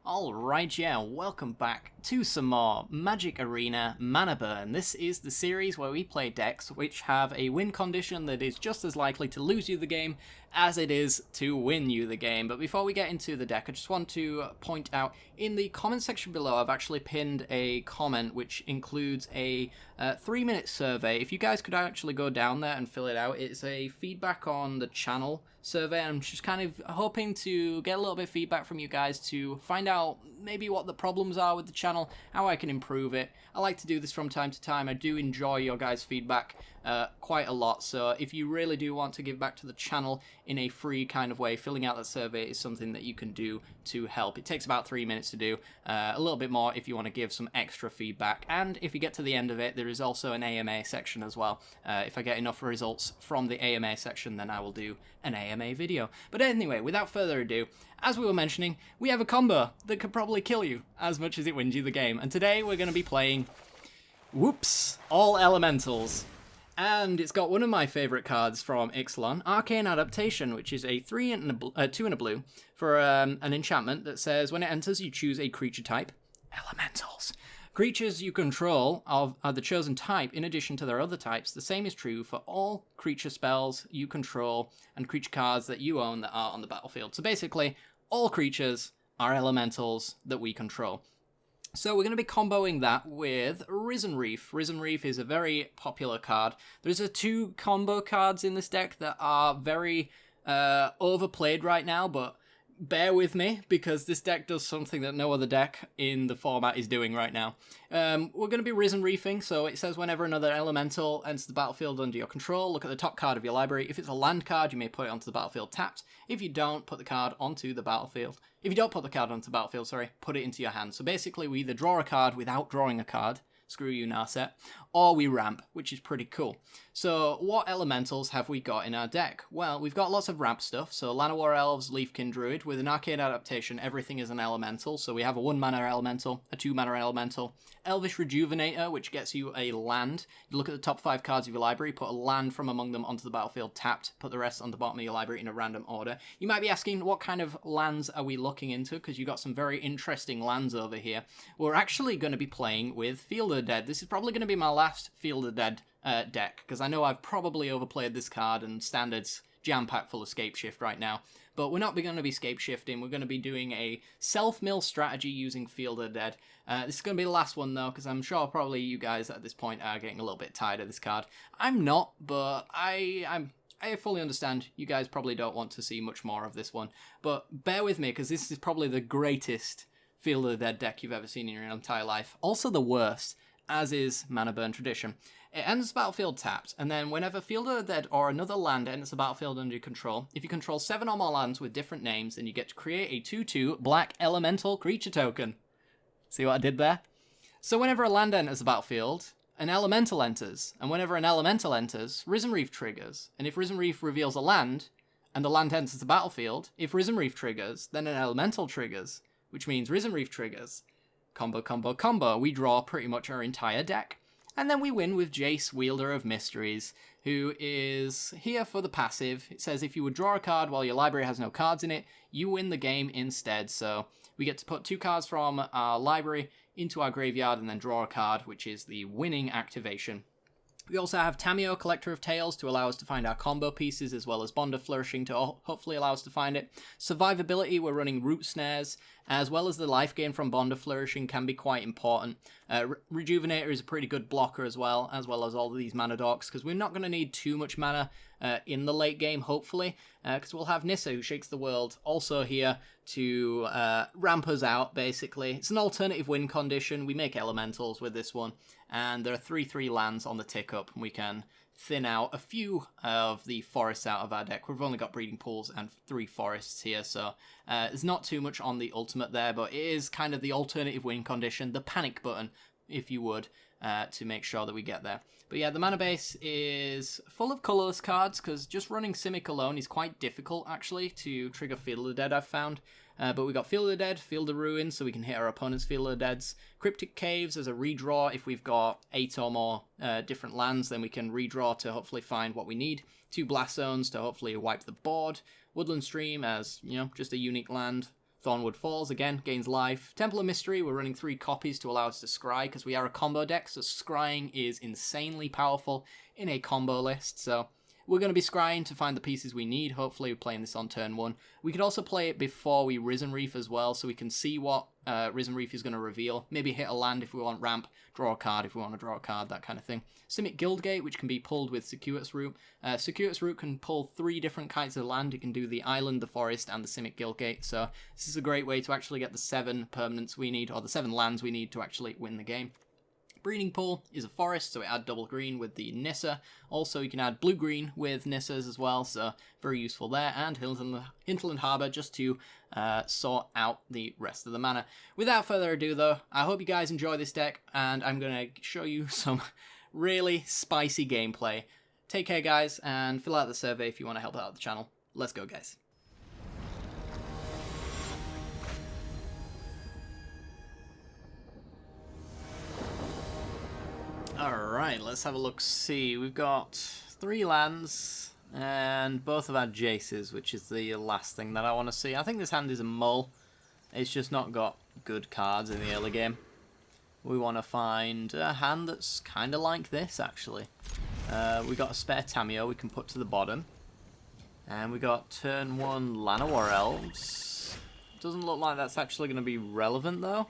Alright, yeah, welcome back to some more Magic Arena Mana Burn. This is the series where we play decks which have a win condition that is just as likely to lose you the game as it is to win you the game. But before we get into the deck, I just want to point out, in the comment section below, I've actually pinned a comment which includes a 3-minute survey. If you guys could actually go down there and fill it out, it's a feedback on the channel survey. I'm just kind of hoping to get a little bit of feedback from you guys to find out maybe what the problems are with the channel, how I can improve it. I like to do this from time to time. I do enjoy your guys' feedback quite a lot, so if you really do want to give back to the channel in a free kind of way, filling out that survey is something that you can do to help. It takes about 3 minutes to do, a little bit more if you want to give some extra feedback, and if you get to the end of it, there is also an AMA section as well. If I get enough results from the AMA section, then I will do an AMA video. But anyway, without further ado, as we were mentioning, we have a combo that could probably kill you as much as it wins you the game, and today we're going to be playing, whoops, all elementals. And it's got one of my favourite cards from Ixalan, Arcane Adaptation, which is a 2 and a blue for an enchantment that says when it enters you choose a creature type, elementals. Creatures you control are the chosen type in addition to their other types. The same is true for all creature spells you control and creature cards that you own that are on the battlefield. So basically, all creatures are elementals that we control. So we're going to be comboing that with Risen Reef. Risen Reef is a very popular card. There's 2 combo cards in this deck that are very overplayed right now, but bear with me because this deck does something that no other deck in the format is doing right now. We're going to be Risen Reefing, so it says whenever another elemental enters the battlefield under your control, look at the top card of your library. If it's a land card, you may put it onto the battlefield tapped. If you don't, put the card onto the battlefield. If you don't put the card onto the battlefield, put it into your hand. So basically, we either draw a card without drawing a card, screw you Narset, or we ramp, which is pretty cool. So what elementals have we got in our deck? Well, we've got lots of ramp stuff, so Llanowar Elves, Leafkin Druid. With an Arcane Adaptation, everything is an elemental, so we have a 1-mana elemental, a 2-mana elemental, Elvish Rejuvenator, which gets you a land. You look at the top 5 cards of your library, put a land from among them onto the battlefield tapped, put the rest on the bottom of your library in a random order. You might be asking, what kind of lands are we looking into? Because you've got some very interesting lands over here. We're actually going to be playing with Field of the Dead. This is probably going to be my last Field of the Dead deck, because I know I've probably overplayed this card and Standard's jam-packed full of Scape Shift right now. But we're not going to be Scape Shifting, we're going to be doing a self-mill strategy using Field of the Dead. This is going to be the last one though, because I'm sure probably you guys at this point are getting a little bit tired of this card. I'm not, but I fully understand you guys probably don't want to see much more of this one. But bear with me, because this is probably the greatest Field of the Dead deck you've ever seen in your entire life. Also the worst, as is Mana Burn tradition. It enters the battlefield tapped, and then whenever Field of the Dead or another land enters the battlefield under your control, if you control 7 or more lands with different names, then you get to create a 2/2 black elemental creature token. See what I did there? So whenever a land enters the battlefield, an elemental enters, and whenever an elemental enters, Risen Reef triggers. And if Risen Reef reveals a land, and the land enters the battlefield, if Risen Reef triggers, then an elemental triggers, which means Risen Reef triggers. Combo, combo, combo. We draw pretty much our entire deck. And then we win with Jace, Wielder of Mysteries, who is here for the passive. It says if you would draw a card while your library has no cards in it, you win the game instead. So we get to put 2 cards from our library into our graveyard and then draw a card, which is the winning activation. We also have Tamio, Collector of Tales, to allow us to find our combo pieces, as well as Bond of Flourishing to hopefully allow us to find it. Survivability, we're running Root Snares, as well as the life gain from Bond of Flourishing can be quite important. Rejuvenator is a pretty good blocker as well as all of these mana dorks, because we're not going to need too much mana in the late game, hopefully, because we'll have Nissa, who shakes the world, also here to ramp us out, basically. It's an alternative win condition. We make elementals with this one, and there are 3/3 lands on the tick-up, and we can thin out a few of the forests out of our deck. We've only got breeding pools and 3 forests here, so there's not too much on the ultimate there, but it is kind of the alternative win condition, the panic button, if you would, to make sure that we get there. But yeah, the mana base is full of colourless cards, because just running Simic alone is quite difficult, actually, to trigger Field of the Dead, I've found. But we got Field of the Dead, Field of Ruin, so we can hit our opponent's Field of the Deads. Cryptic Caves as a redraw. If we've got 8 or more different lands, then we can redraw to hopefully find what we need. 2 Blast Zones to hopefully wipe the board. Woodland Stream as, just a unique land. Thornwood Falls, again, gains life. Temple of Mystery, we're running 3 copies to allow us to scry, because we are a combo deck, so scrying is insanely powerful in a combo list, so we're going to be scrying to find the pieces we need. Hopefully we're playing this on turn 1. We could also play it before we Risen Reef as well, so we can see what Risen Reef is going to reveal. Maybe hit a land if we want ramp, draw a card if we want to draw a card, that kind of thing. Simic Guildgate, which can be pulled with Circuitous Route. Circuitous Route can pull 3 different kinds of land. It can do the island, the forest, and the Simic Guildgate, so this is a great way to actually get the 7 permanents we need, or the 7 lands we need to actually win the game. Breeding Pool is a forest, so it adds double green with the Nissa. Also, you can add blue-green with Nissas as well, so very useful there. And Hinterland Harbour, just to sort out the rest of the mana. Without further ado, though, I hope you guys enjoy this deck, and I'm going to show you some really spicy gameplay. Take care, guys, and fill out the survey if you want to help out the channel. Let's go, guys. Alright, let's have a look-see. We've got 3 lands, and both of our Jaces, which is the last thing that I want to see. I think this hand is a mull. It's just not got good cards in the early game. We want to find a hand that's kind of like this, actually. We got a spare Tamiyo we can put to the bottom. And we got turn 1 Llanowar Elves. Doesn't look like that's actually going to be relevant, though.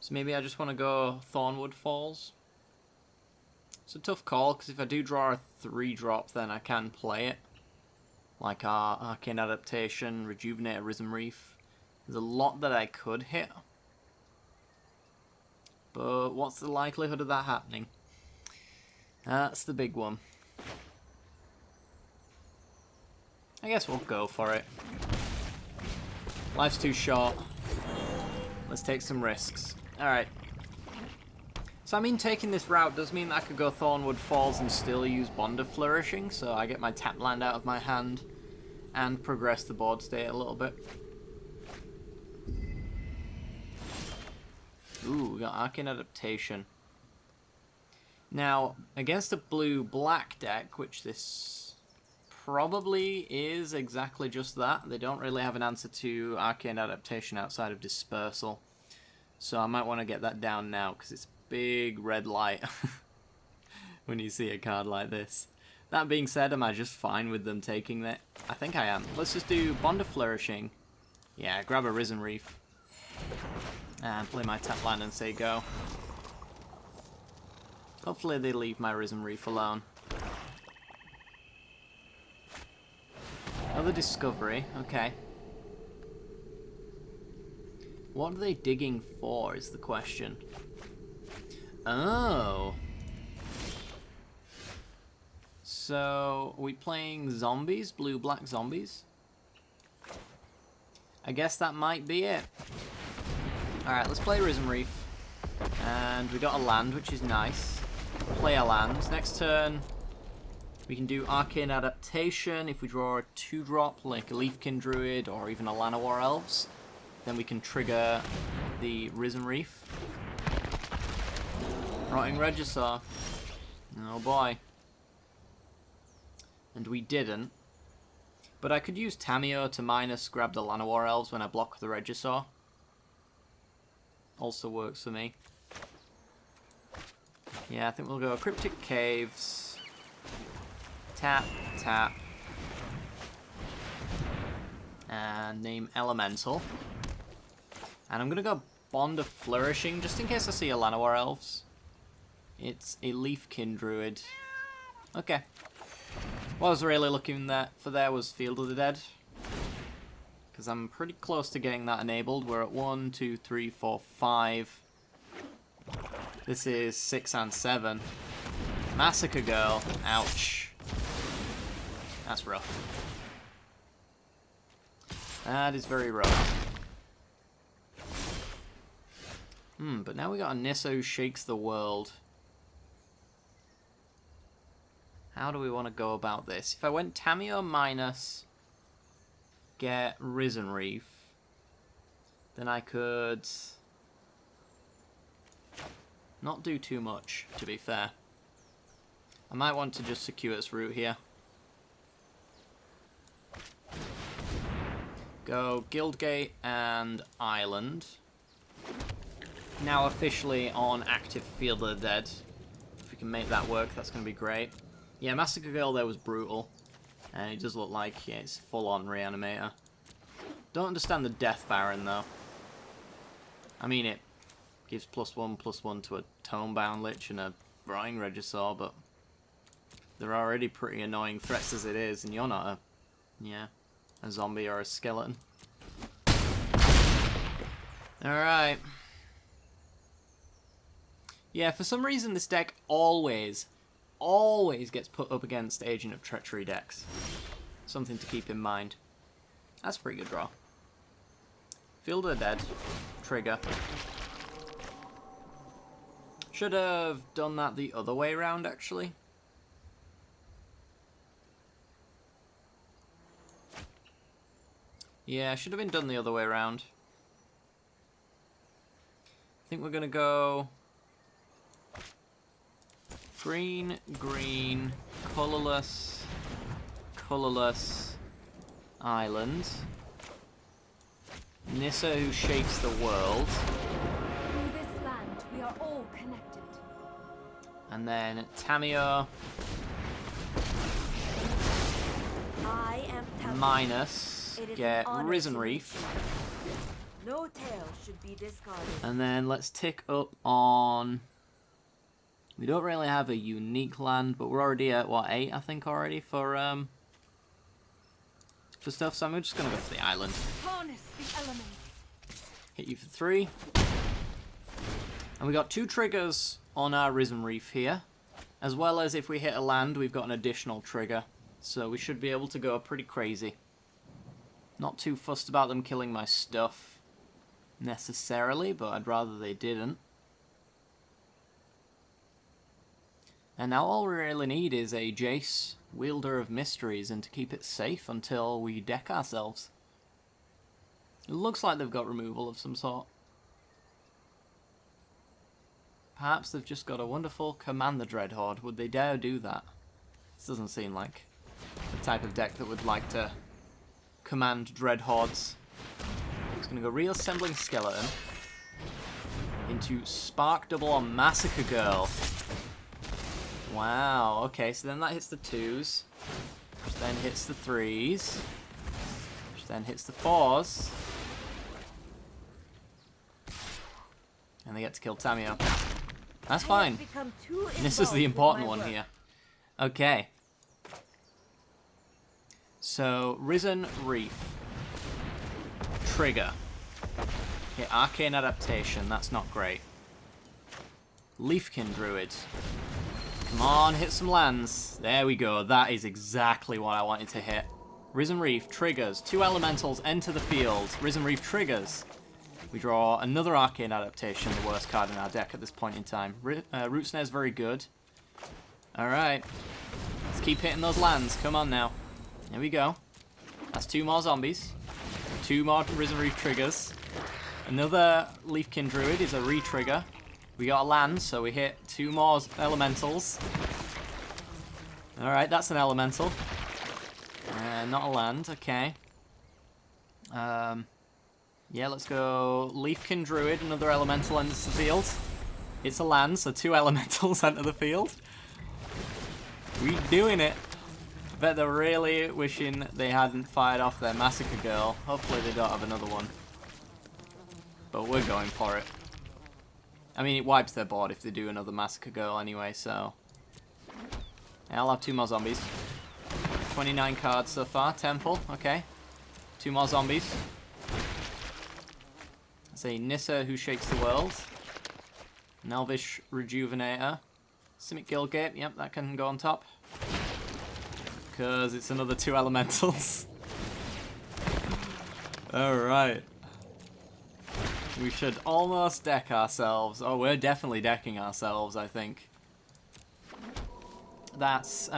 So maybe I just want to go Thornwood Falls. It's a tough call, because if I do draw a 3-drop, then I can play it. Like our Arcane Adaptation, Rejuvenate, Risen Reef. There's a lot that I could hit. But what's the likelihood of that happening? That's the big one. I guess we'll go for it. Life's too short. Let's take some risks. Alright. So I mean, taking this route does mean that I could go Thornwood Falls and still use Bond of Flourishing, so I get my tap land out of my hand and progress the board state a little bit. Ooh, we got Arcane Adaptation. Now, against a blue-black deck, which this probably is exactly just that, they don't really have an answer to Arcane Adaptation outside of Dispersal. So I might want to get that down now, because it's a big red light when you see a card like this. That being said, am I just fine with them taking that? I think I am. Let's just do Bond of Flourishing. Yeah, grab a Risen Reef. And play my tap land and say go. Hopefully they leave my Risen Reef alone. Another Discovery, okay. What are they digging for is the question. Oh. So, are we playing zombies? Blue-black zombies? I guess that might be it. Alright, let's play Risen Reef. And we got a land, which is nice. Play our lands. Next turn, we can do Arcane Adaptation. If we draw a 2-drop, like a Leafkin Druid or even a Llanowar Elves, then we can trigger the Risen Reef. Rotting Regisaur. Oh boy. And we didn't. But I could use Tamiyo to minus grab the Llanowar Elves when I block the Regisaur. Also works for me. Yeah, I think we'll go Cryptic Caves. Tap, tap. And name Elemental. And I'm going to go Bond of Flourishing, just in case I see a Llanowar Elves. It's a Leafkin Druid. Okay. What I was really looking for there was Field of the Dead. Because I'm pretty close to getting that enabled. We're at 1, 2, 3, 4, 5. This is 6 and 7. Massacre Girl. Ouch. That's rough. That is very rough. But now we got a Nissa who shakes the world. How do we want to go about this? If I went Tamiyo minus, get Risen Reef, then I could not do too much, to be fair. I might want to just Circuitous Route here. Go Guildgate and Island. Now officially on active Field of the Dead. If we can make that work, that's going to be great. Yeah, Massacre Girl there was brutal. And it does look like it's full-on Reanimator. Don't understand the Death Baron, though. I mean, it gives +1/+1 to a Tone-Bound Lich and a Rotting Regisaur, but they're already pretty annoying threats as it is, and you're not a zombie or a skeleton. Alright. Yeah, for some reason this deck always gets put up against Agent of Treachery decks. Something to keep in mind. That's a pretty good draw. Field of the Dead. Trigger. Should have done that the other way around, actually. Yeah, should have been done the other way around. I think we're going to go green, green, colourless, colourless, island. Nissa who shakes the world. Through this land, we are all connected. And then Tamio I am Tamio. minus get Risen Reef. No tail should be discarded. And then let's tick up on... We don't really have a unique land, but we're already at, what, 8, I think, already for stuff. So I'm just going to go for the island. Harness the elements. Hit you for 3. And we got 2 triggers on our Risen Reef here. As well as if we hit a land, we've got an additional trigger. So we should be able to go pretty crazy. Not too fussed about them killing my stuff necessarily, but I'd rather they didn't. And now all we really need is a Jace, Wielder of Mysteries, and to keep it safe until we deck ourselves. It looks like they've got removal of some sort. Perhaps they've just got a wonderful Command the Dreadhorde. Would they dare do that? This doesn't seem like the type of deck that would like to command Dreadhordes. It's going to go Reassembling Skeleton into Spark Double on Massacre Girl. Wow, okay, so then that hits the 2s, which then hits the 3s, which then hits the 4s. And they get to kill Tamio. That's fine. This is the important one here. Okay. So, Risen Reef. Trigger. Okay, Arcane Adaptation, that's not great. Leafkin Druid. Come on, hit some lands. There we go. That is exactly what I wanted to hit. Risen Reef triggers. 2 elementals enter the field. Risen Reef triggers. We draw another Arcane Adaptation, the worst card in our deck at this point in time. Root Snare's very good. Alright. Let's keep hitting those lands. Come on now. Here we go. That's 2 more zombies. 2 more Risen Reef triggers. Another Leafkin Druid is a re-trigger. We got a land, so we hit 2 more elementals. Alright, that's an elemental. Not a land, okay. Yeah, let's go Leafkin Druid, another elemental enters the field. It's a land, so 2 elementals enter the field. We doing it. I bet they're really wishing they hadn't fired off their Massacre Girl. Hopefully they don't have another one. But we're going for it. I mean, it wipes their board if they do another Massacre Girl anyway, so... Yeah, I'll have 2 more zombies. 29 cards so far. Temple, okay. 2 more zombies. That's a Nissa who shakes the world. An Elvish Rejuvenator. Simic Guildgate, yep, that can go on top. Because it's another 2 elementals. Alright. We should almost deck ourselves. Oh, we're definitely decking ourselves, I think. That's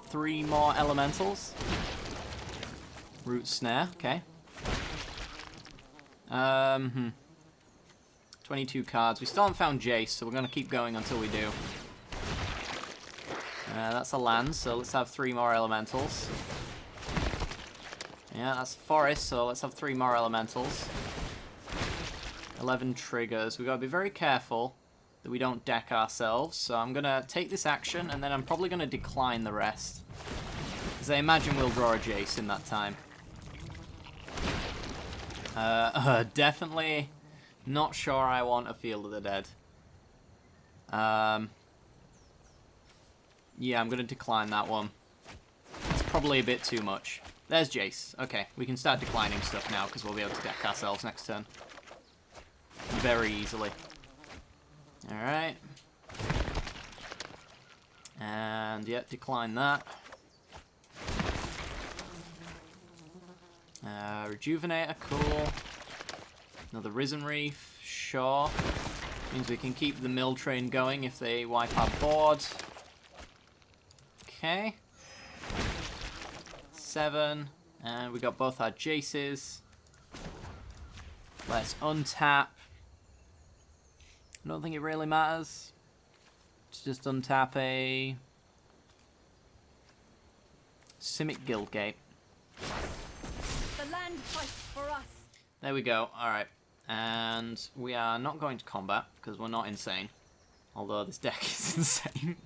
3 more elementals. Root Snare, okay. 22 cards. We still haven't found Jace, so we're going to keep going until we do. That's a land, so let's have 3 more elementals. Yeah, that's forest, so let's have 3 more elementals. 11 triggers. We've got to be very careful that we don't deck ourselves. So I'm going to take this action, and then I'm probably going to decline the rest. Because I imagine we'll draw a Jace in that time. Definitely not sure I want a Field of the Dead. Yeah, I'm going to decline that one. It's probably a bit too much. There's Jace. Okay, we can start declining stuff now because we'll be able to deck ourselves next turn. Very easily. Alright. And, yeah, decline that. Rejuvenator, cool. Another Risen Reef, sure. Means we can keep the mill train going if they wipe our board. Okay. 7. And we got both our Jaces. Let's untap. I don't think it really matters. Let's just untap a Simic Guildgate. The land fights for us. There we go. Alright. And we are not going to combat because we're not insane. Although this deck is insane.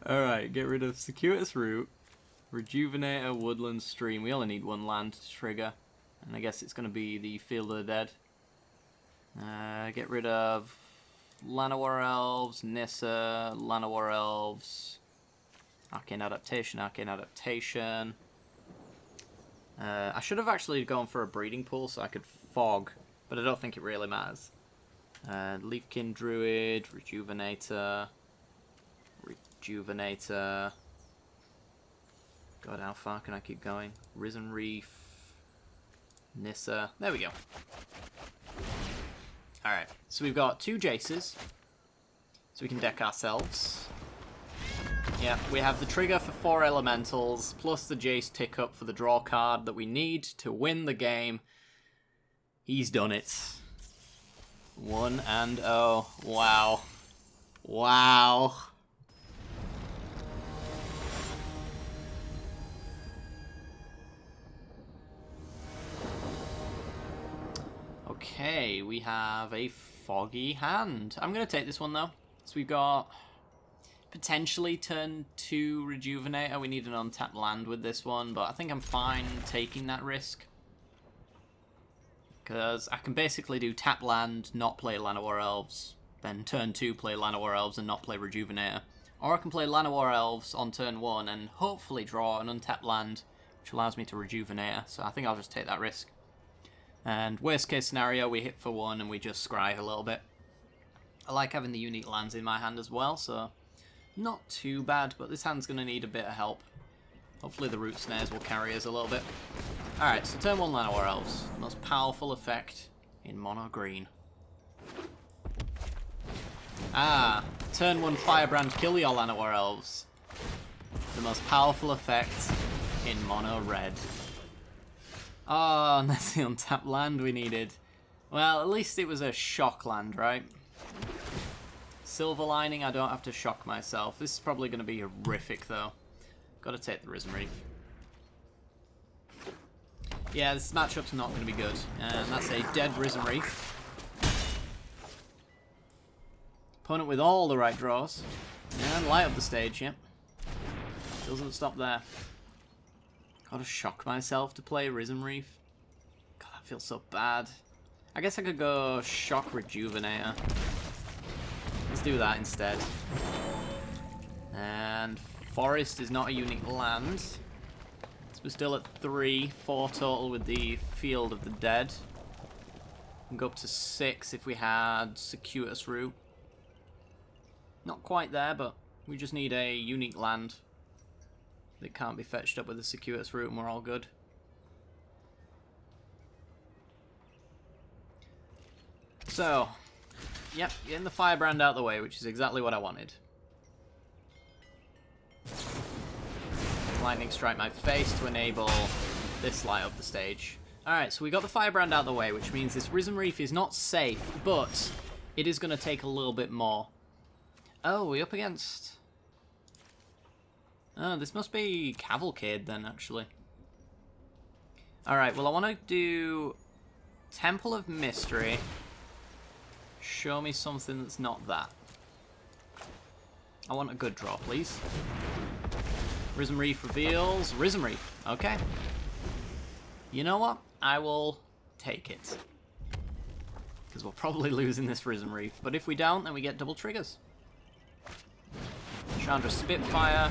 Alright, get rid of Circuitous Route, Rejuvenator, Woodland, Stream. We only need 1 land to trigger. And I guess it's going to be the Field of the Dead. Get rid of Llanowar Elves, Nissa, Llanowar Elves, Arcane Adaptation, Arcane Adaptation. I should have actually gone for a breeding pool so I could fog, but I don't think it really matters. Leafkin Druid, Rejuvenator, Rejuvenator. God, how far can I keep going? Risen Reef, Nissa. There we go. Alright, so we've got 2 Jaces, so we can deck ourselves. Yeah, we have the trigger for 4 elementals, plus the Jace tick up for the draw card that we need to win the game. He's done it. 1-0. Wow. Wow. Okay, we have a foggy hand. I'm going to take this one, though. So we've got potentially turn 2 Rejuvenator. We need an untapped land with this one, but I think I'm fine taking that risk. Because I can basically do tap land, not play Llanowar Elves, then turn 2 play Llanowar Elves and not play Rejuvenator. Or I can play Llanowar Elves on turn 1 and hopefully draw an untapped land, which allows me to Rejuvenator. So I think I'll just take that risk. And worst case scenario, we hit for 1 and we just scry a little bit. I like having the unique lands in my hand as well, so not too bad, but this hand's going to need a bit of help. Hopefully the root snares will carry us a little bit. Alright, so turn 1 Llanowar Elves. The most powerful effect in mono green. Ah, turn 1 Firebrand, kill your Llanowar Elves. The most powerful effect in mono red. Oh, and that's the untapped land we needed. Well, at least it was a shock land, right? Silver Lining, I don't have to shock myself. This is probably going to be horrific, though. Gotta take the Risen Reef. Yeah, this matchup's not going to be good. And that's a dead Risen Reef. Opponent with all the right draws. And light up the stage, yep. Doesn't stop there. Gotta shock myself to play Risen Reef. God, that feels so bad. I guess I could go shock Rejuvenator. Let's do that instead. And Forest is not a unique land. So we're still at 3, 4 total with the Field of the Dead. We can go up to 6 if we had Circuitous Route. Not quite there, but we just need a unique land that can't be fetched up with a Circuitous Route and we're all good. So, yep, getting the Firebrand out of the way, which is exactly what I wanted. Lightning Strike my face to enable this light up the stage. Alright, so we got the Firebrand out of the way, which means this Risen Reef is not safe, but it is going to take a little bit more. Oh, we're up against... Oh, this must be Cavalcade then, actually. Alright, well I want to do Temple of Mystery. Show me something that's not that. I want a good draw, please. Risen Reef reveals Risen Reef. Okay. You know what? I will take it. Because we're probably losing this Risen Reef. But if we don't, then we get double triggers. Chandra Spitfire.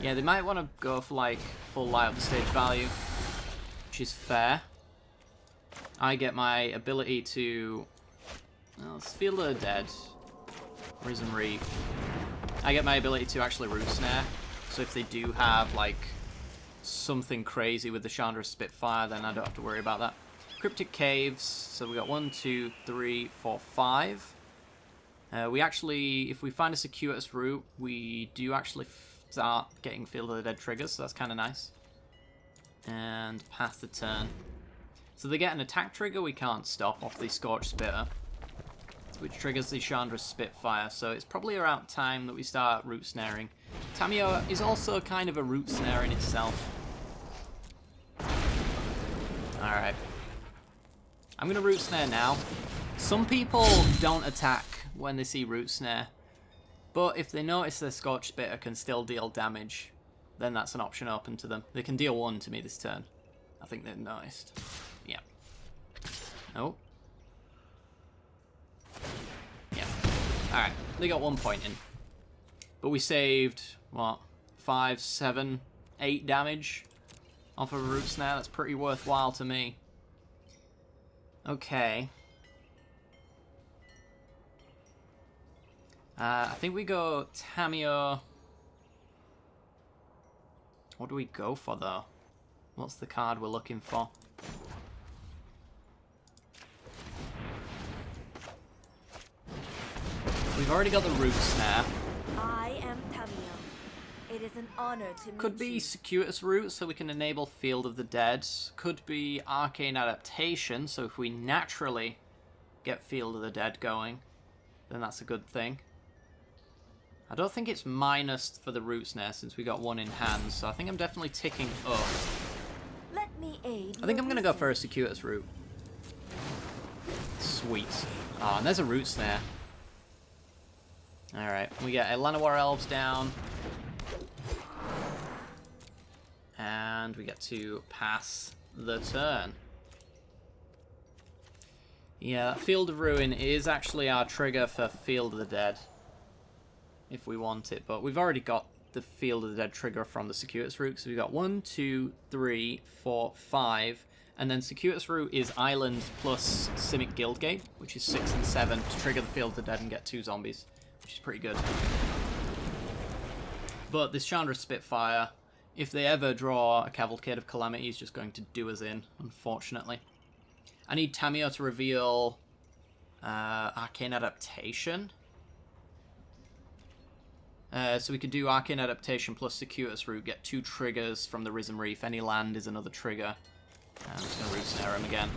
Yeah, they might want to go for like full light up the stage value, which is fair. I get my ability to... Well, Field of the Dead. Risen Reef. I get my ability to actually Root Snare. So if they do have like something crazy with the Chandra Spitfire, then I don't have to worry about that. Cryptic Caves. So we got 1, 2, 3, 4, 5. We actually, if we find a circuitous route, we do actually start getting Field of the Dead triggers, so that's kind of nice. And pass the turn. So they get an attack trigger we can't stop off the Scorch Spitter, which triggers the Chandra Spitfire, so it's probably around time that we start Root Snaring. Tamiyo is also kind of a Root Snare in itself. Alright. I'm going to Root Snare now. Some people don't attack when they see Root Snare, but if they notice their Scorch Spitter can still deal damage, then that's an option open to them. They can deal 1 to me this turn. I think they've noticed. Yeah. Oh. Yeah. Alright, they got 1 point in. But we saved, what, 5, 7, 8 damage off of a Root Snare. That's pretty worthwhile to me. Okay. I think we go Tamiyo. What do we go for, though? What's the card we're looking for? We've already got the Root Snare. I am Tamiyo. It is an honor to meet Could be you. Circuitous Route, so we can enable Field of the Dead. Could be Arcane Adaptation, so if we naturally get Field of the Dead going, then that's a good thing. I don't think it's minus for the Root Snare since we got 1 in hand, so I think I'm definitely ticking up. Let me aid. I think I'm going to go for a Circuitous Route. Sweet. Oh, and there's a Root Snare. Alright, we get a Llanowar Elves down. And we get to pass the turn. Yeah, that Field of Ruin is actually our trigger for Field of the Dead, if we want it, but we've already got the Field of the Dead trigger from the Circuitous Route, so we've got 1, 2, 3, 4, 5, and then Circuitous Route is Island plus Simic Guildgate, which is 6 and 7 to trigger the Field of the Dead and get 2 zombies, which is pretty good. But this Chandra Spitfire, if they ever draw a Cavalcade of Calamity, is just going to do us in, unfortunately. I need Tamiyo to reveal Arcane Adaptation. So we could do Arcane Adaptation plus Circuitous Route, get 2 triggers from the Risen Reef. Any land is another trigger. I'm just going to Root Snare him again.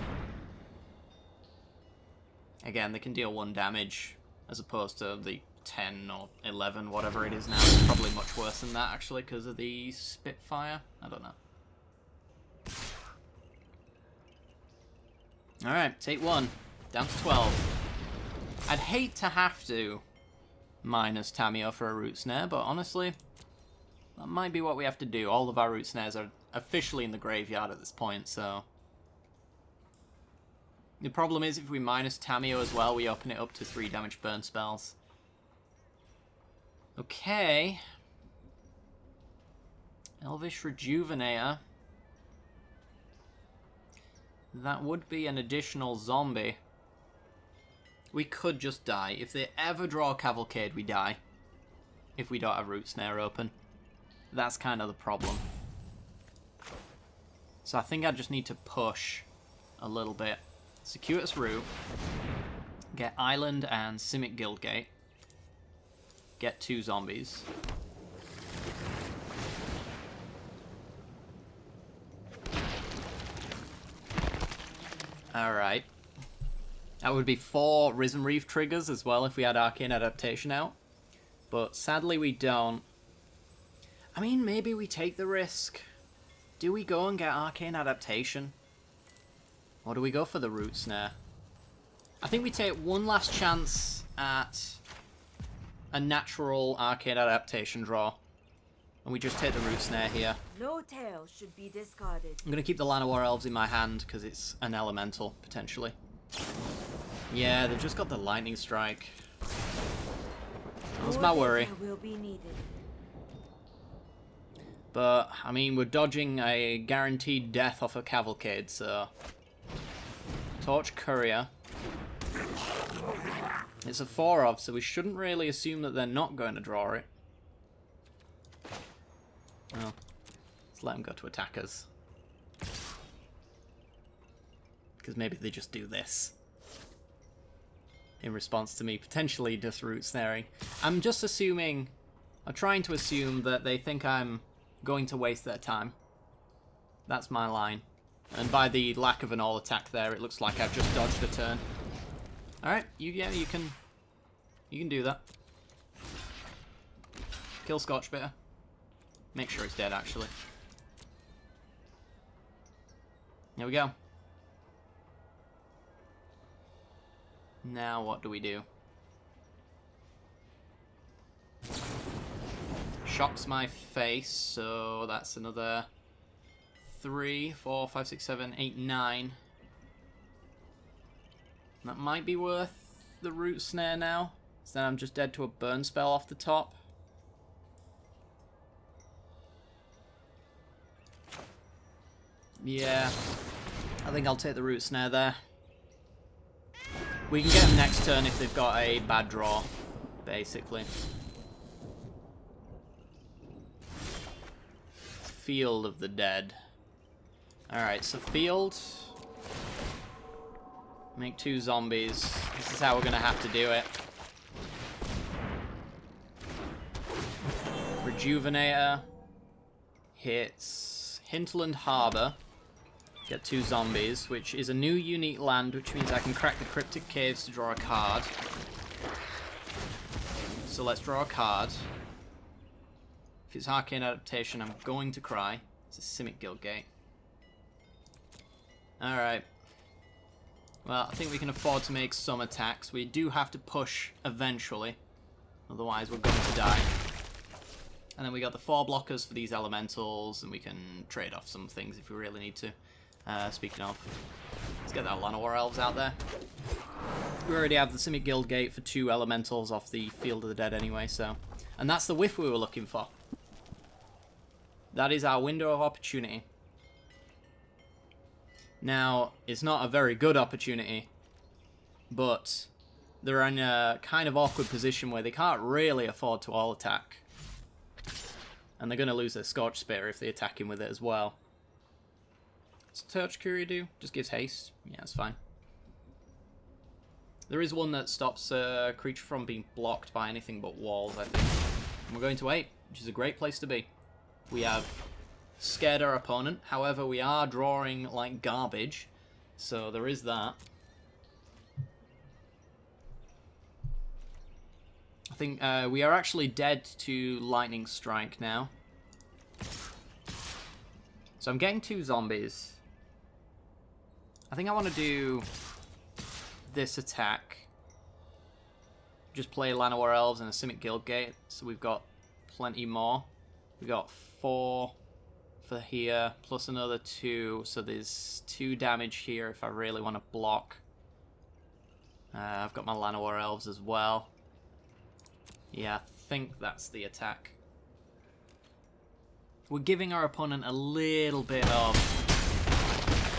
Again, they can deal 1 damage, as opposed to the 10 or 11, whatever it is now. It's probably much worse than that, actually, because of the Spitfire. I don't know. Alright, take 1. Down to 12. I'd hate to have to minus Tamiyo for a Root Snare, but honestly, that might be what we have to do. All of our Root Snares are officially in the graveyard at this point, so... The problem is, if we minus Tamiyo as well, we open it up to 3 damage burn spells. Okay. Elvish Rejuvenator. That would be an additional zombie. We could just die. If they ever draw a Cavalcade, we die. If we don't have Root Snare open. That's kind of the problem. So I think I just need to push a little bit. Circuitous Route. Get Island and Simic Guildgate. Get 2 zombies. Alright. That would be 4 Risen Reef triggers as well if we had Arcane Adaptation out. But sadly we don't. I mean, maybe we take the risk. Do we go and get Arcane Adaptation? Or do we go for the Root Snare? I think we take one last chance at a natural Arcane Adaptation draw. And we just take the Root Snare here. No tail should be discarded. I'm going to keep the Llanowar Elves in my hand because it's an elemental, potentially. Yeah, they've just got the Lightning Strike. That's my worry. Will be needed. But, I mean, we're dodging a guaranteed death off a Cavalcade, so... Torch Courier. It's a 4-of, so we shouldn't really assume that they're not going to draw it. Well, let's let them go to attack us. Because maybe they just do this. In response to me potentially just root snaring. I'm just assuming... I'm trying to assume that they think I'm going to waste their time. That's my line. And by the lack of an all attack there, it looks like I've just dodged a turn. Alright, you can do that. Kill Scorchbitter. Make sure it's dead, actually. There we go. Now what do we do? Shocks my face, so that's another 3, 4, 5, 6, 7, 8, 9. That might be worth the Root Snare now. So then I'm just dead to a burn spell off the top. Yeah, I think I'll take the Root Snare there. We can get them next turn if they've got a bad draw, basically. Field of the Dead. Alright, so field. Make 2 zombies. This is how we're going to have to do it. Rejuvenator. Hits Hinterland Harbour. Get 2 zombies, which is a new unique land, which means I can crack the Cryptic Caves to draw a card. So let's draw a card. If it's Arcane Adaptation, I'm going to cry. It's a Simic Guildgate. Alright. Well, I think we can afford to make some attacks. We do have to push eventually. Otherwise, we're going to die. And then we got the 4 blockers for these elementals, and we can trade off some things if we really need to. Speaking of, let's get that Llanowar Elves out there. We already have the Simic Guildgate for 2 elementals off the Field of the Dead anyway, so... And that's the whiff we were looking for. That is our window of opportunity. Now, it's not a very good opportunity, but they're in a kind of awkward position where they can't really afford to all attack. And they're going to lose their Scorch Spear if they attack him with it as well. What's Torch Courier do? Just gives haste. Yeah, that's fine. There is one that stops a creature from being blocked by anything but walls, I think. And we're going to 8, which is a great place to be. We have scared our opponent. However, we are drawing like garbage. So there is that. I think we are actually dead to Lightning Strike now. So I'm getting 2 zombies. I think I want to do this attack. Just play Llanowar Elves and a Simic Guildgate, so we've got plenty more. We've got 4 for here, plus another 2, so there's 2 damage here if I really want to block. I've got my Llanowar Elves as well. Yeah, I think that's the attack. We're giving our opponent a little bit of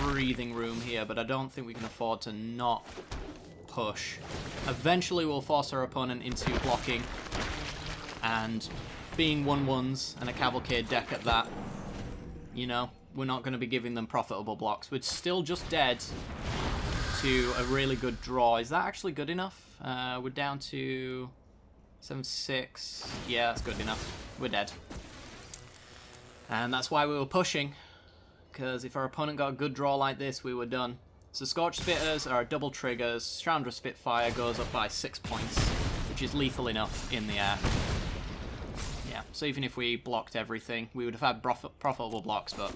breathing room here, but I don't think we can afford to not push. Eventually we'll force our opponent into blocking, and being 1/1s and a Cavalcade deck at that, you know, we're not going to be giving them profitable blocks. We're still just dead to a really good draw. Is that actually good enough? We're down to 7-6. Yeah, that's good enough. We're dead. And that's why we were pushing, because if our opponent got a good draw like this, we were done. So Scorch Spitters are double triggers. Chandra Spitfire goes up by 6 points, which is lethal enough in the air. Yeah, so even if we blocked everything, we would have had profitable blocks, but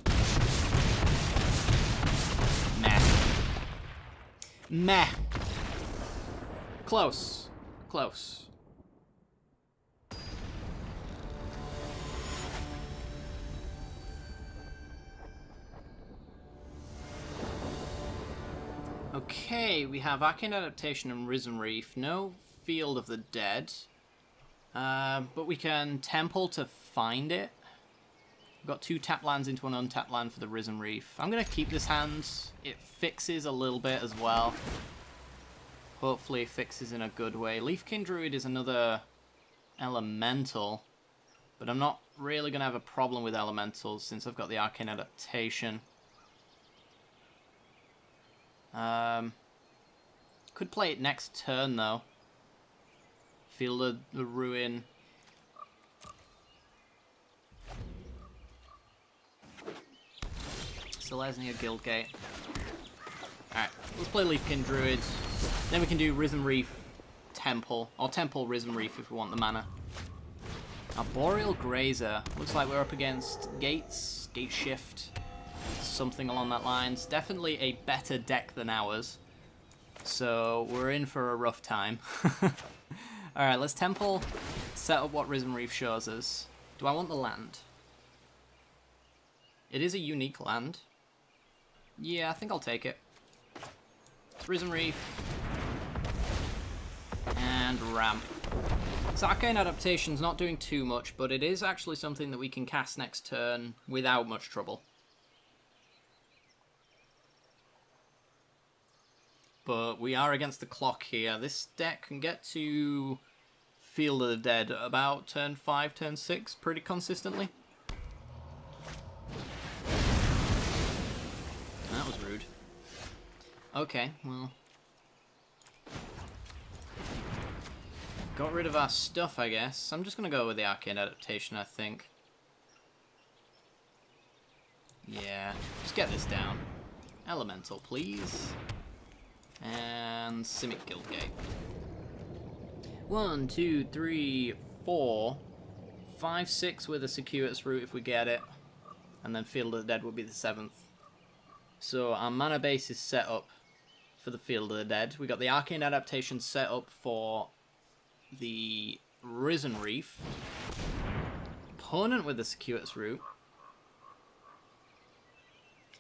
Meh. Close. Close. Okay, we have Arcane Adaptation and Risen Reef. No Field of the Dead. But we can Temple to find it. We've got 2 tap lands into an untapped land for the Risen Reef. I'm going to keep this hand. It fixes a little bit as well. Hopefully it fixes in a good way. Leafkin Druid is another elemental. But I'm not really going to have a problem with elementals since I've got the Arcane Adaptation. Could play it next turn though. Field of the Ruin. Selesnya Guildgate. Alright, let's play Leafkin Druid. Then we can do Risen Reef Temple. Or Temple Risen Reef if we want the mana. Arboreal Grazer. Looks like we're up against Gates, Gate Shift. Something along that lines. Definitely a better deck than ours. So we're in for a rough time. Alright, let's Temple. Set up what Risen Reef shows us. Do I want the land? It is a unique land. Yeah, I think I'll take it. It's Risen Reef. And Ramp. So Arcane Adaptation's not doing too much, but it is actually something that we can cast next turn without much trouble. But we are against the clock here. This deck can get to Field of the Dead about turn 5, turn 6 pretty consistently. That was rude. Okay, well. Got rid of our stuff, I guess. I'm just going to go with the Arcane Adaptation, I think. Yeah, just get this down. Elemental, please. And Simic Guildgate. 1, 2, 3, 4, 5, 6 with a circuitous route if we get it. And then Field of the Dead would be the 7th. So our mana base is set up for the Field of the Dead. We got the Arcane Adaptation set up for the Risen Reef. Opponent with the circuitous route.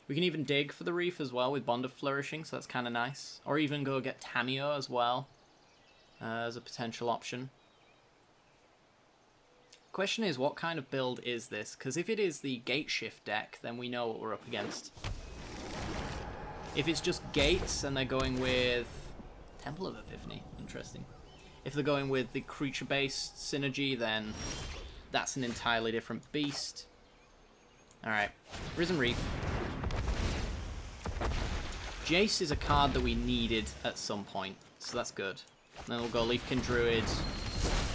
We can even dig for the Reef as well with Bond of Flourishing, so that's kind of nice. Or even go get Tamio as well as a potential option. Question is, what kind of build is this? Because if it is the Gate Shift deck, then we know what we're up against. If it's just Gates and they're going with Temple of Epiphany, interesting. If they're going with the creature-based synergy, then that's an entirely different beast. Alright, Risen Reef. Jace is a card that we needed at some point, so that's good. Then we'll go Leafkin Druid,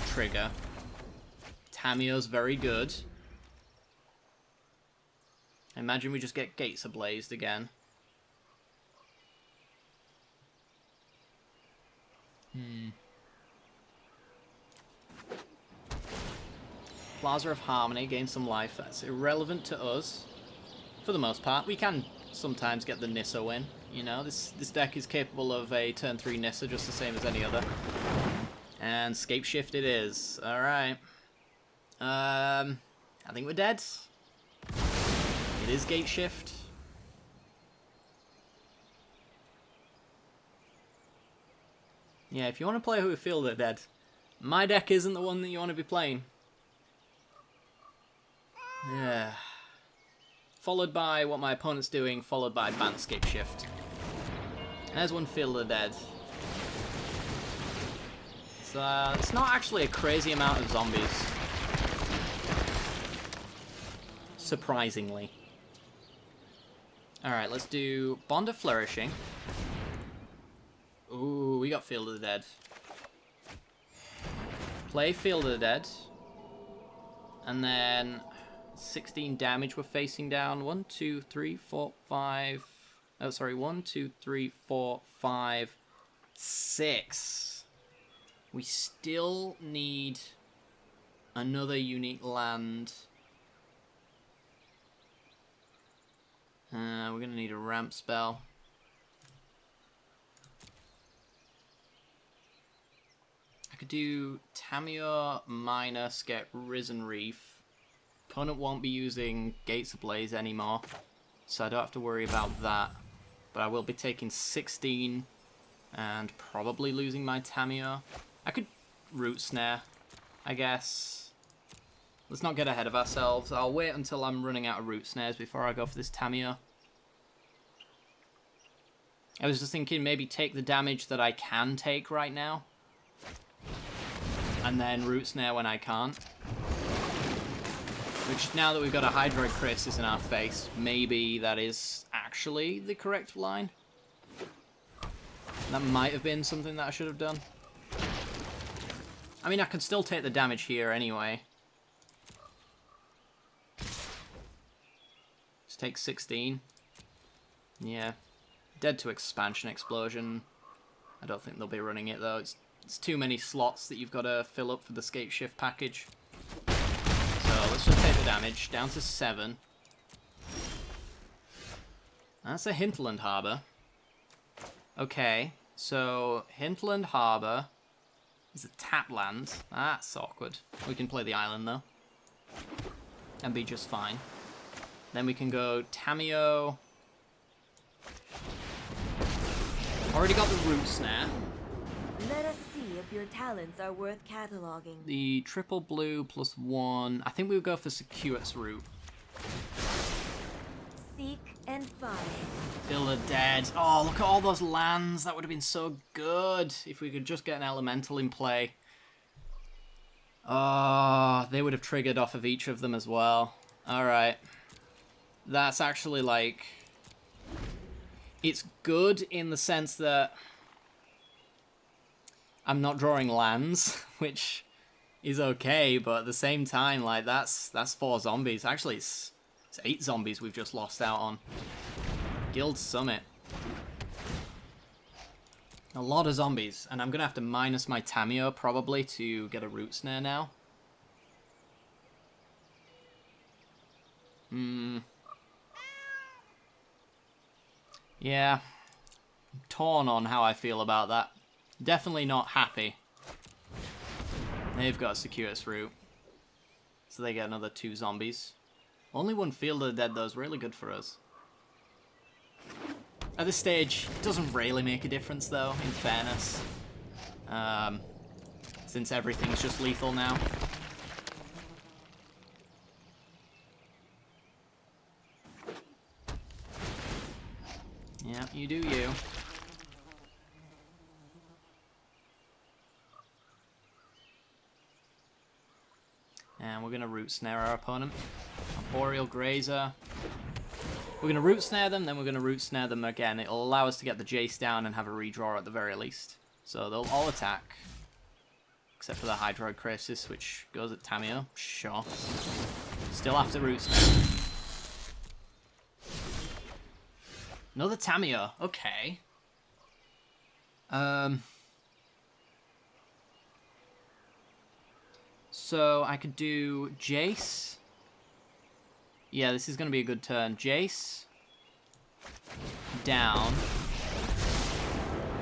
trigger. Tamio's very good. I imagine we just get Gates Ablazed again. Plaza of Harmony, gain some life. That's irrelevant to us, for the most part. We can sometimes get the Nissa win. You know, this deck is capable of a turn 3 Nissa just the same as any other. And Scape Shift it is. Alright. I think we're dead. It is Gate Shift. Yeah, if you want to play who feel they're dead, my deck isn't the one that you want to be playing. Yeah. Followed by what my opponent's doing, followed by Bandscape Shift. And there's one Field of the Dead. So, it's not actually a crazy amount of zombies. Surprisingly. Alright, let's do Bond of Flourishing. Ooh, we got Field of the Dead. Play Field of the Dead. And then 16 damage we're facing down. 1, 2, 3, 4, 5. Oh, sorry. 1, 2, 3, 4, 5, 6. We still need another unique land. We're going to need a ramp spell. could do Tamio minus get Risen Reef. Opponent won't be using Gates Ablaze anymore, so I don't have to worry about that. But I will be taking 16 and probably losing my Tamio. I could Root Snare, I guess. Let's not get ahead of ourselves. I'll wait until I'm running out of Root Snares before I go for this Tamio. I was just thinking maybe take the damage that I can take right now. And then Root Snare when I can't. Which, now that we've got a Hydroid Crisis in our face, maybe that is actually the correct line. That might have been something that I should have done. I mean, I could still take the damage here anyway. Just take 16. Yeah. Dead to Expansion Explosion. I don't think they'll be running it, though. It's too many slots that you've got to fill up for the Scape Shift package. So let's just take the damage. Down to 7. That's a Hinterland Harbour. Okay, so Hinterland Harbour is a tap land. That's awkward. We can play the island, though. And be just fine. Then we can go Tamio. Already got the Root Snare. Let us see if your talents are worth cataloging. The triple blue plus 1. I think we would go for Circuitous Route. Seek and find. Fill the Dead. Oh, look at all those lands. That would have been so good if we could just get an elemental in play. Oh, they would have triggered off of each of them as well. Alright. That's actually like... It's good in the sense that I'm not drawing lands, which is okay, but at the same time, like, that's 4 zombies. Actually, it's 8 zombies we've just lost out on. Guild Summit. A lot of zombies, and I'm going to have to minus my Tamio, probably, to get a Root Snare now. Yeah. I'm torn on how I feel about that. Definitely not happy. They've got a Circuitous Route. So they get another 2 zombies. Only 1 Field of the Dead, though, is really good for us. At this stage, it doesn't really make a difference, though, in fairness. Since everything's just lethal now. Yeah, you do you. And we're going to Root Snare our opponent. Boreal Grazer. We're going to Root Snare them, then we're going to Root Snare them again. It'll allow us to get the Jace down and have a redraw at the very least. So they'll all attack. Except for the Hydroid Crisis, which goes at Tamio. Sure. Still have to Root Snare. Another Tamio. Okay. So I could do Jace. Yeah, this is going to be a good turn. Jace. Down.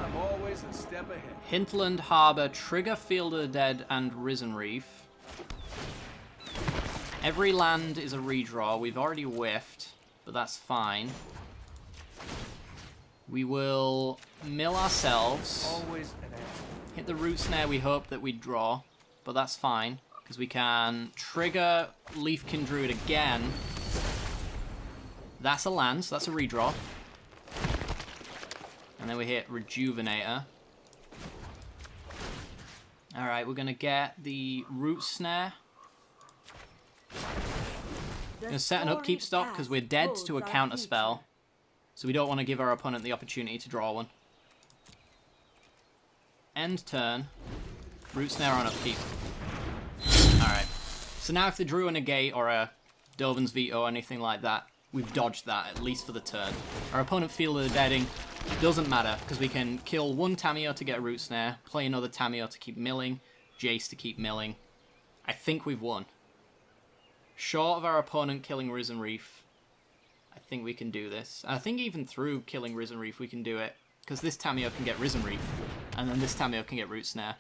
I'm always a step ahead. Hinterland Harbour, trigger Field of the Dead and Risen Reef. Every land is a redraw. We've already whiffed, but that's fine. We will mill ourselves. Always an answer. Hit the Root Snare we hope that we'd draw, but that's fine, because we can trigger Leafkin Druid again. That's a land, so that's a redraw. And then we hit Rejuvenator. Alright, we're going to get the Root Snare. Going to set an upkeep stop because we're dead to a counter spell. So we don't want to give our opponent the opportunity to draw one. End turn. Root Snare on upkeep. Alright. So now if they drew a negate or a Dovin's Veto or anything like that, we've dodged that, at least for the turn. Our opponent Field of the Deading doesn't matter, because we can kill 1 Tamio to get a Root Snare, play another Tamio to keep milling, Jace to keep milling. I think we've won. Short of our opponent killing Risen Reef, I think we can do this. I think even through killing Risen Reef we can do it, because this Tamio can get Risen Reef, and then this Tamio can get Root Snare.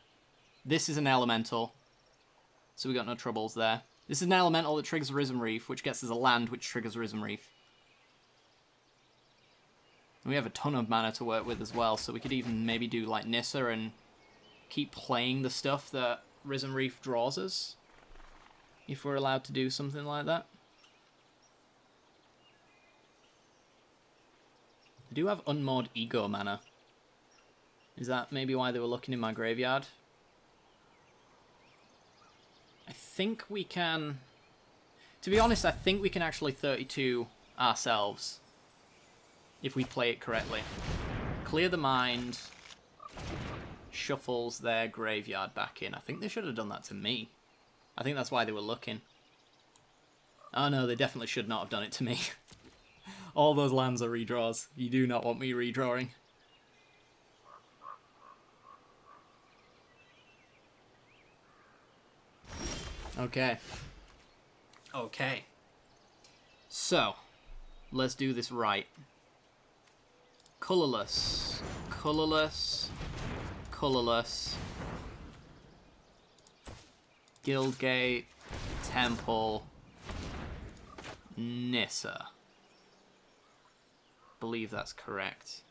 This is an elemental, so we got no troubles there. This is an elemental that triggers Risen Reef, which gets us a land which triggers Risen Reef. And we have a ton of mana to work with as well, so we could even maybe do like Nissa and keep playing the stuff that Risen Reef draws us, if we're allowed to do something like that. I do have Unmoored Ego mana. Is that maybe why they were looking in my graveyard? I think we can... To be honest, I think we can actually 32 ourselves, if we play it correctly. Clear the mind, shuffles their graveyard back in. I think they should have done that to me. I think that's why they were looking. Oh no, they definitely should not have done it to me. All those lands are redraws. You do not want me redrawing. Okay. Okay. So, let's do this right. Colorless. Colorless. Colorless. Guildgate. Temple. Nissa. Believe that's correct.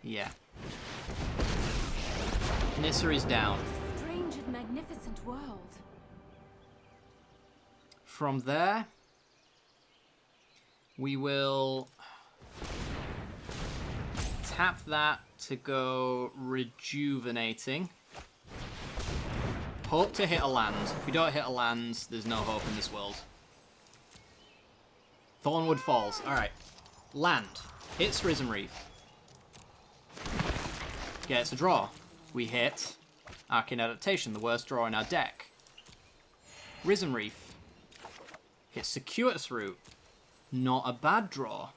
Yeah. Nissa is down. What a strange and magnificent world. From there, we will tap that to go rejuvenating. Hope to hit a land. If we don't hit a land, there's no hope in this world. Thornwood Falls. Alright. Land. Hits Risen Reef. Gets a draw. We hit Arcane Adaptation, the worst draw in our deck. Risen Reef. Hits Circuitous Route. Not a bad draw.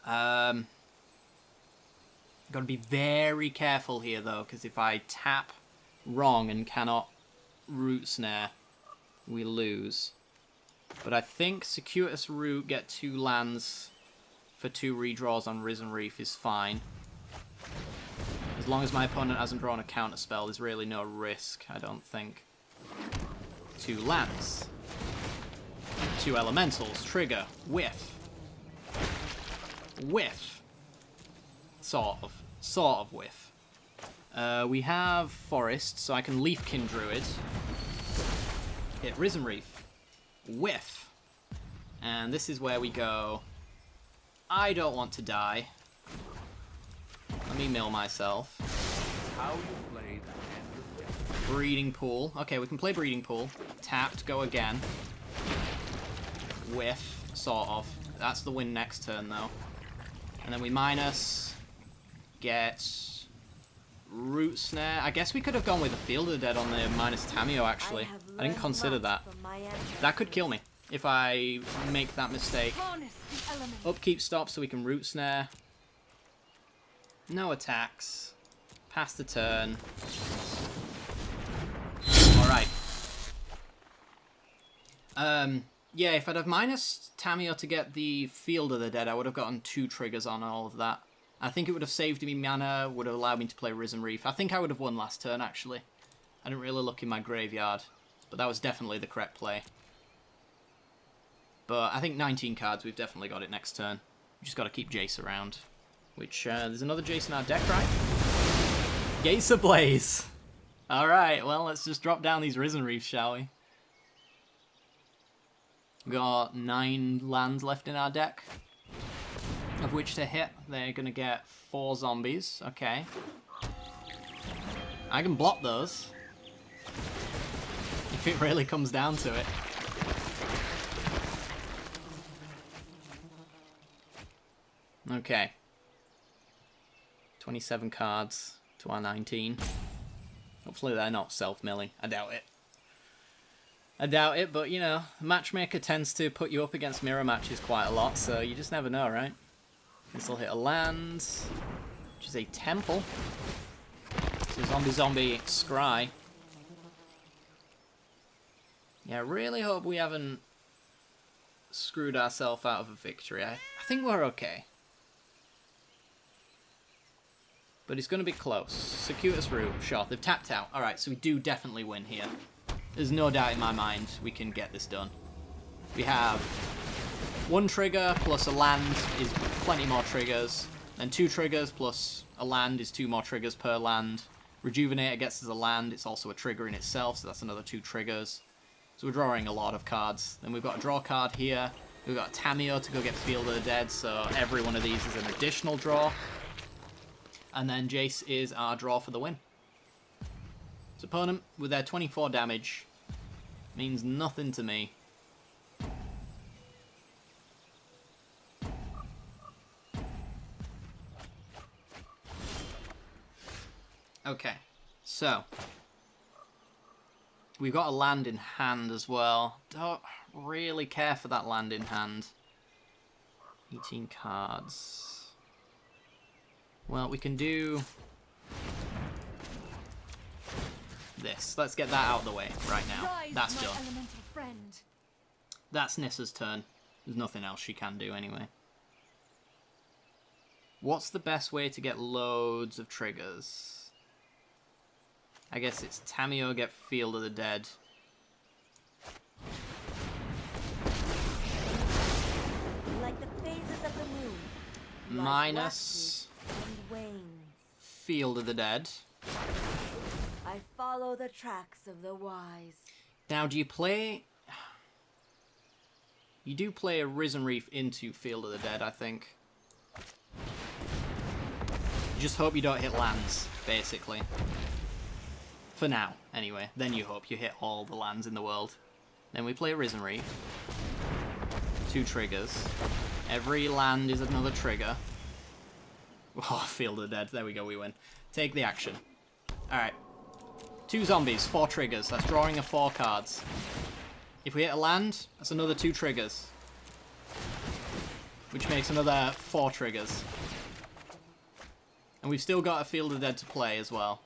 Gotta be very careful here, though, because if I tap wrong and cannot Root Snare, we lose. But I think Circuitous Route, get 2 lands for 2 redraws on Risen Reef is fine. As long as my opponent hasn't drawn a counter spell, there's really no risk, I don't think. 2 lands. 2 elementals. Trigger. Whiff. Whiff. Sort of. Sort of whiff. We have Forest, so I can Leafkin Druid. Hit Risen Reef. Whiff. And this is where we go. I don't want to die. Let me mill myself. How you played and Breeding Pool. Okay, we can play Breeding Pool. Tapped, go again. Whiff, sort of. That's the win next turn, though. And then we minus. Get Root Snare. I guess we could have gone with a Field of the Dead on the minus Tameo, actually. I didn't consider that. That could kill me if I make that mistake. Harness the elements. Upkeep stops so we can Root Snare. No attacks. Pass the turn. Alright. Yeah, if I'd have minus Tameo to get the Field of the Dead, I would have gotten 2 triggers on all of that. I think it would have saved me mana, would have allowed me to play Risen Reef. I think I would have won last turn, actually. I didn't really look in my graveyard, but that was definitely the correct play. But I think 19 cards, we've definitely got it next turn. We just got to keep Jace around. Which, there's another Jace in our deck, right? Gates Ablaze! Alright, well, let's just drop down these Risen Reefs, shall we? We've got 9 lands left in our deck, of which to hit, they're going to get 4 zombies. Okay. I can block those, if it really comes down to it. Okay. 27 cards to our 19. Hopefully they're not self-milling. I doubt it. I doubt it, but you know, Matchmaker tends to put you up against mirror matches quite a lot, so you just never know, right? This will hit a land, which is a temple. So zombie scry. Yeah, I really hope we haven't screwed ourselves out of a victory. I think we're okay. But it's going to be close. Circuitous route, sure. They've tapped out. Alright, so we do definitely win here. There's no doubt in my mind we can get this done. We have 1 trigger plus a land is plenty more triggers. Then 2 triggers plus a land is 2 more triggers per land. Rejuvenator gets us a land. It's also a trigger in itself, so that's another 2 triggers. So we're drawing a lot of cards. Then we've got a draw card here. We've got a Tamio to go get Field of the Dead, so every one of these is an additional draw. And then Jace is our draw for the win. This opponent, with their 24 damage, means nothing to me. Okay, so we've got a land in hand as well. Don't really care for that land in hand. 18 cards. Well, we can do this. Let's get that out of the way right now. That's done. That's Nissa's turn. There's nothing else she can do anyway. What's the best way to get loads of triggers? I guess it's Tamio get Field of the Dead. Like the phases of the moon. Minus And wane. Field of the Dead. I follow the tracks of the wise. Now, do you play... You do play a Risen Reef into Field of the Dead, I think. Just hope you don't hit lands, basically. For now, anyway. Then you hope you hit all the lands in the world. Then we play Risen Reef. 2 triggers. Every land is another trigger. Oh, Field of the Dead. There we go, we win. Take the action. Alright. 2 zombies, 4 triggers. That's drawing of 4 cards. If we hit a land, that's another 2 triggers. Which makes another 4 triggers. And we've still got a Field of the Dead to play as well.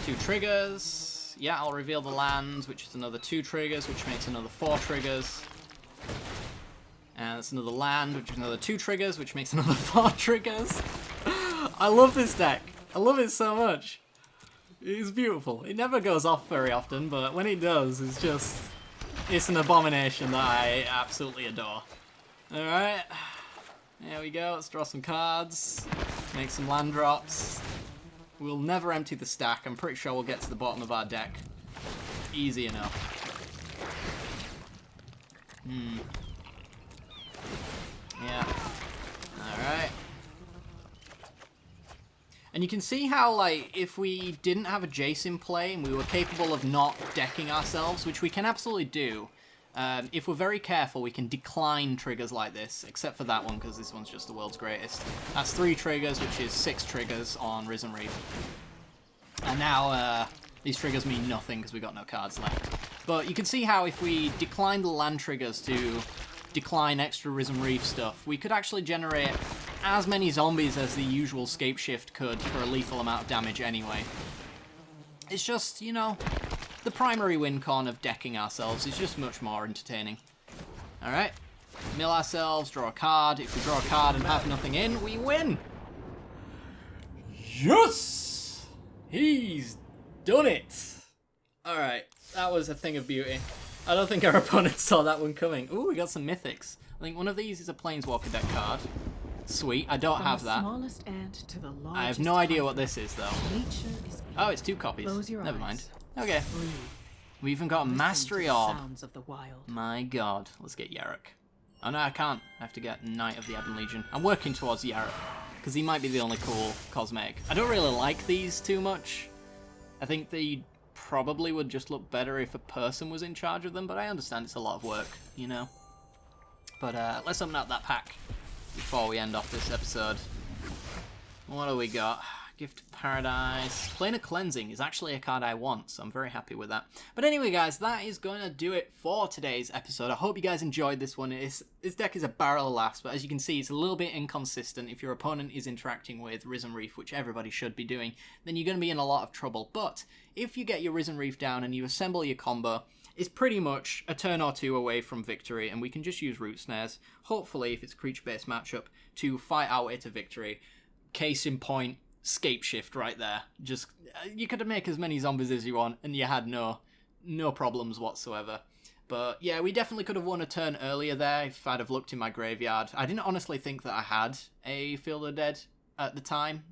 2 triggers. Yeah, I'll reveal the lands, which is another 2 triggers, which makes another 4 triggers. And that's another land, which is another 2 triggers, which makes another 4 triggers. I love this deck. I love it so much. It's beautiful. It never goes off very often, but when it does, it's just... It's an abomination that I absolutely adore. Alright. There we go. Let's draw some cards. Make some land drops. We'll never empty the stack. I'm pretty sure we'll get to the bottom of our deck. Easy enough. Yeah. Alright. And you can see how, like, if we didn't have a Jace in play and we were capable of not decking ourselves, which we can absolutely do, if we're very careful, we can decline triggers like this, except for that one, because this one's just the world's greatest. That's 3 triggers, which is 6 triggers on Risen Reef. And now, these triggers mean nothing, because we got no cards left. But you can see how if we decline the land triggers to decline extra Risen Reef stuff, we could actually generate as many zombies as the usual Scape Shift could for a lethal amount of damage anyway. It's just, you know, the primary win con of decking ourselves is just much more entertaining. Alright, mill ourselves, draw a card. If we draw a card and have nothing in, we win! Yes! He's done it! Alright, that was a thing of beauty. I don't think our opponent saw that one coming. Ooh, we got some mythics. I think one of these is a Planeswalker deck card. Sweet, I don't have that. I have no idea what this is, though. Oh, it's 2 copies. Never mind. Okay. We even got a Mastery Orb. My god. Let's get Yarok. Oh no, I can't. I have to get Knight of the Ebon Legion. I'm working towards Yarok, because he might be the only cool cosmetic. I don't really like these too much. I think they probably would just look better if a person was in charge of them, but I understand it's a lot of work, you know? But let's open up that pack before we end off this episode. What do we got? Gift of Paradise. Planar Cleansing is actually a card I want, so I'm very happy with that. But anyway, guys, that is going to do it for today's episode. I hope you guys enjoyed this one. This deck is a barrel of laughs, but as you can see, it's a little bit inconsistent. If your opponent is interacting with Risen Reef, which everybody should be doing, then you're going to be in a lot of trouble. But if you get your Risen Reef down and you assemble your combo, is pretty much a turn or two away from victory, and we can just use root snares, hopefully, if it's a creature-based matchup, to fight our way to victory. Case in point, scape shift right there. Just, you could make as many zombies as you want, and you had no problems whatsoever. But yeah, we definitely could have won a turn earlier there if I'd have looked in my graveyard. I didn't honestly think that I had a Field of the Dead at the time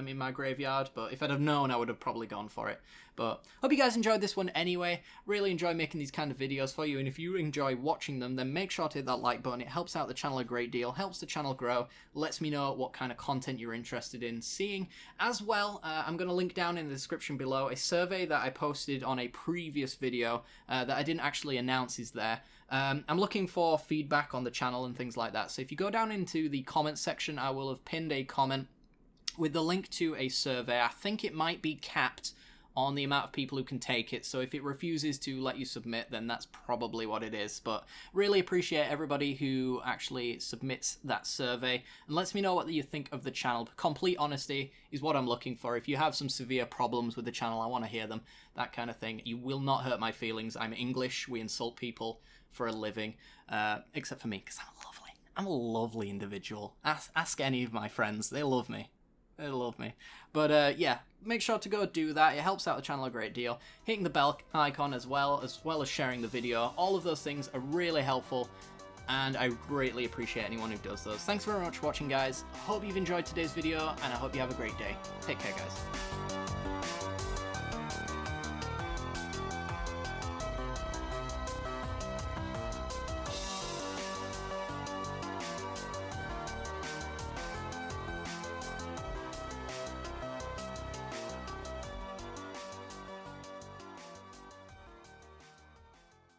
in my graveyard, but if I'd have known, I would have probably gone for it. But hope you guys enjoyed this one anyway. Really enjoy making these kind of videos for you, and if you enjoy watching them, then make sure to hit that like button. It helps out the channel a great deal, helps the channel grow, lets me know what kind of content you're interested in seeing. As well, I'm going to link down in the description below a survey that I posted on a previous video that I didn't actually announce is there. I'm looking for feedback on the channel and things like that, so if you go down into the comments section, I will have pinned a comment with the link to a survey. I think it might be capped on the amount of people who can take it, so if it refuses to let you submit, then that's probably what it is. But really appreciate everybody who actually submits that survey and lets me know what you think of the channel. Complete honesty is what I'm looking for. If you have some severe problems with the channel, I want to hear them, that kind of thing. You will not hurt my feelings. I'm English, we insult people for a living, except for me, because I'm a lovely individual. Ask any of my friends, they love me. They love me. But yeah, make sure to go do that. It helps out the channel a great deal. Hitting the bell icon as well as sharing the video. All of those things are really helpful, and I greatly appreciate anyone who does those. Thanks very much for watching, guys. I hope you've enjoyed today's video, and I hope you have a great day. Take care, guys.